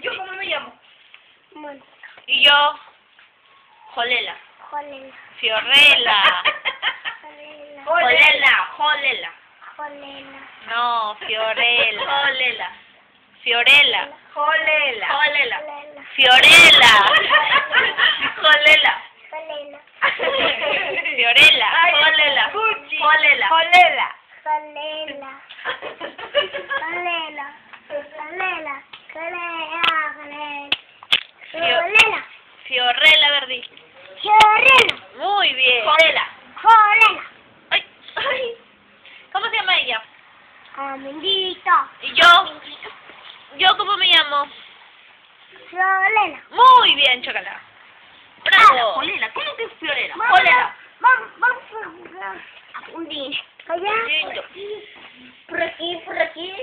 ¿Yo cómo me llamo? Mónica. Y yo, Jolela. Jolela. Fiorella. Jolela. Jolela, Jolela. Jolela. No, Fiorella. Jolela. Fiorella. Jolela. Jolela. Jolela. Fiorella. Jolela. Jolela. Fiorella. Jolela. Jolela. Jolela. Jolela. Jolela. Jolela. Jolela. Jolela. Fiorella Verdi. Jolela. Muy bien. Jolela. Jolela. Ay, ay. ¿Cómo se llama ella? Amendito. ¿Y yo? ¿Yo cómo me llamo? Jolela. Muy bien, Chocolate. Bravo. Jolela. ¿Cómo que es Fiorella? Jolela. Vamos a jugar a un día. Allá. Lindo. Por aquí, por aquí.